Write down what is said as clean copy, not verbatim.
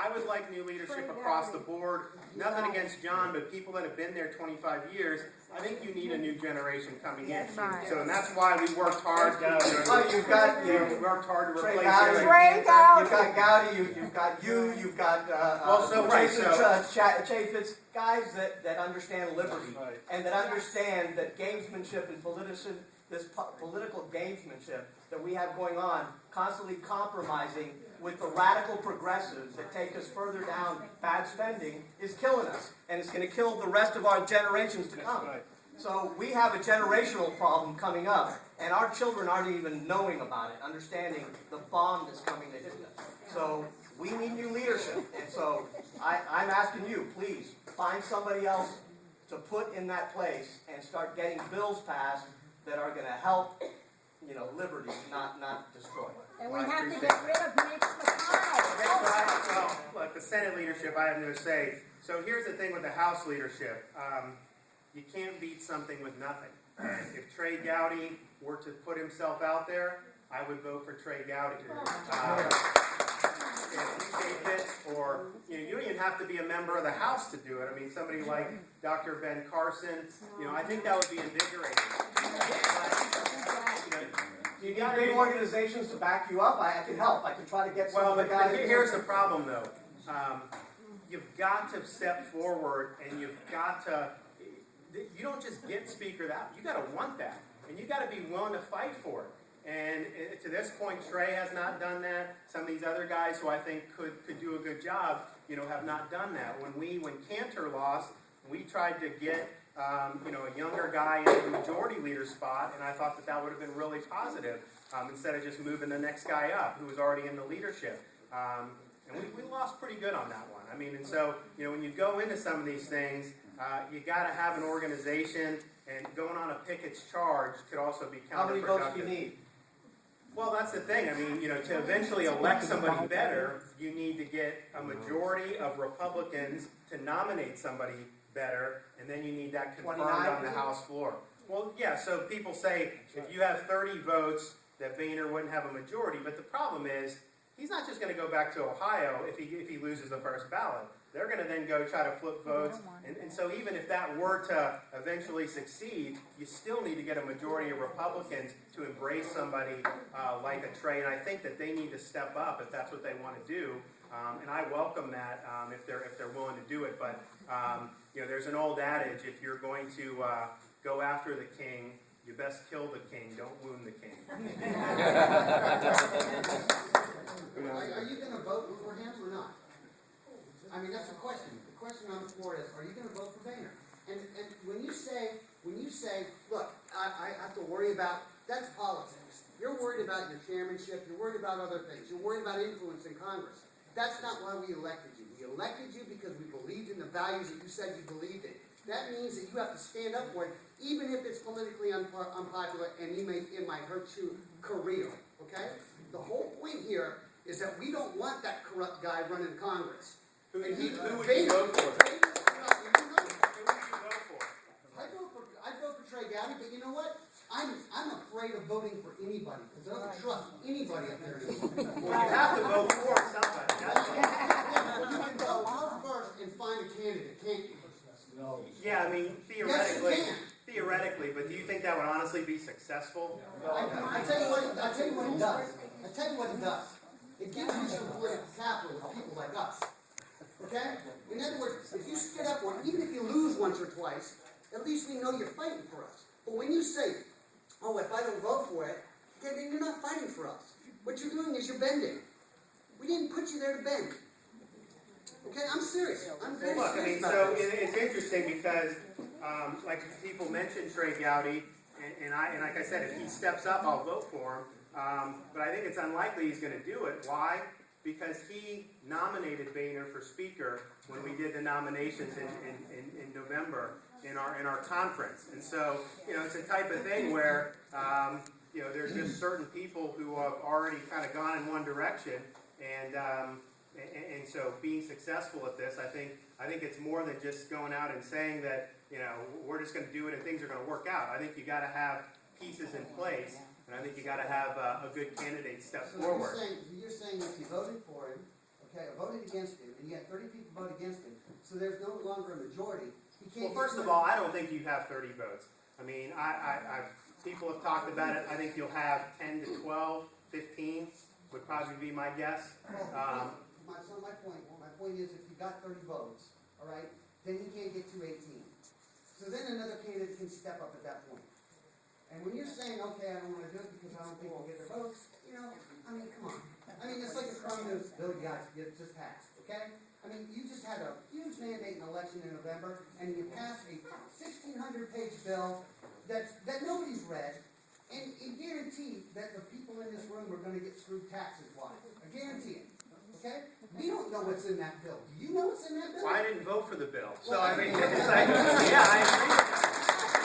I would like new leadership across the board. Nothing against John, but people that have been there 25 years, I think you need a new generation coming in. So and that's why we worked hard. You've got we worked hard to replace Gowdy. Eric. You've got Gowdy. You've got you've got Jason Chaffetz, guys that understand liberty and that understand that gamesmanship and political gamesmanship that we have going on, constantly compromising with the radical progressives that take us further down bad spending, is killing us. And it's going to kill the rest of our generations to come. So we have a generational problem coming up, and our children aren't even knowing about it, understanding the bomb that's coming to hit us. So we need new leadership. And so I'm asking you, please, find somebody else to put in that place and start getting bills passed that are going to help, liberty, not destroy it. And we have to get rid of Mitch McConnell. Well, look, the Senate leadership, I have no say. So here's the thing with the House leadership. You can't beat something with nothing. If Trey Gowdy were to put himself out there, I would vote for Trey Gowdy. Or you don't even have to be a member of the House to do it. I mean, somebody like Dr. Ben Carson, I think that would be invigorating. Do you need big organizations to back you up? I can help. I can try to get some of the guys. But here's the problem, though. You've got to step forward, and you've got to. You don't just get Speaker that. You got to want that, and you got to be willing to fight for it. And to this point, Trey has not done that. Some of these other guys who I think could do a good job, have not done that. When Cantor lost, we tried to get a younger guy in the majority leader spot, and I thought that would have been really positive instead of just moving the next guy up who was already in the leadership. And we lost pretty good on that one. I mean, and so when you go into some of these things, you got to have an organization, and going on a Pickett's charge could also be counterproductive. How many votes do you need? Well, that's the thing. I mean, to eventually elect somebody better, you need to get a majority of Republicans to nominate somebody better, and then you need that confirmed on the House floor. Well, yeah, so people say if you have 30 votes, that Boehner wouldn't have a majority, but the problem is, he's not just going to go back to Ohio if he loses the first ballot. They're going to then go try to flip votes. And so even if that were to eventually succeed, you still need to get a majority of Republicans to embrace somebody like a Trey. And I think that they need to step up if that's what they want to do. And I welcome that if they're willing to do it. But there's an old adage: if you're going to go after the king, you best kill the king. Don't wound the king. Are you going to vote for him or not? I mean, that's the question. The question on the floor is, are you going to vote for Boehner? And when you say, look, I have to worry about, that's politics. You're worried about your chairmanship. You're worried about other things. You're worried about influence in Congress. That's not why we elected you. We elected you because we believed in the values that you said you believed in. That means that you have to stand up for it, even if it's politically unpopular and it might hurt your career. Okay? The whole point here is that we don't want that corrupt guy running Congress. Who would you vote for? I'd vote for Trey Gowdy, but you know what? I'm afraid of voting for anybody because I don't trust anybody up there anymore. Well, you have to vote for somebody. You can vote first and find a candidate, can't you? No. Yeah, I mean, theoretically, but do you think that would honestly be successful? I tell you what it does. It gives you some political capital with people like us. Okay? In other words, if you stood up for it, even if you lose once or twice, at least we know you're fighting for us. But when you say, oh, if I don't vote for it, then you're not fighting for us. What you're doing is you're bending. We didn't put you there to bend. Okay? I'm serious. I'm very serious about so this. it's interesting because, like people mentioned Trey Gowdy, and like I said, if he steps up, I'll vote for him. But I think it's unlikely he's going to do it. Why? Because he nominated Boehner for Speaker when we did the nominations in November in our conference. And so, it's a type of thing where, there's just certain people who have already kind of gone in one direction. And so being successful at this, I think it's more than just going out and saying that, we're just going to do it and things are going to work out. I think you got to have pieces in place. And I think you got to have a good candidate step forward. You're saying if you voted for him, okay, voted against him, and you had 30 people vote against him, so there's no longer a majority, he can't. Well, first of all, I don't think you have 30 votes. I mean, people have talked about it. I think you'll have 10 to 12, 15 would probably be my guess. My point is, if you got 30 votes, all right, then he can't get to 18. So then another candidate can step up at that point. And when you're saying, okay, I don't want to do it because I don't think we'll get the votes, you know, I mean, come on. I mean, it's like a Coronavirus bill you guys just passed, okay? I mean, you just had a huge mandate in election in November, and you passed a 1,600-page bill that nobody's read, and you guarantee that the people in this room are going to get screwed taxes-wise. I guarantee it. Okay? We don't know what's in that bill. Do you know what's in that bill? Well, I didn't vote for the bill. So, Well, I mean, it's like, yeah, I agree with that.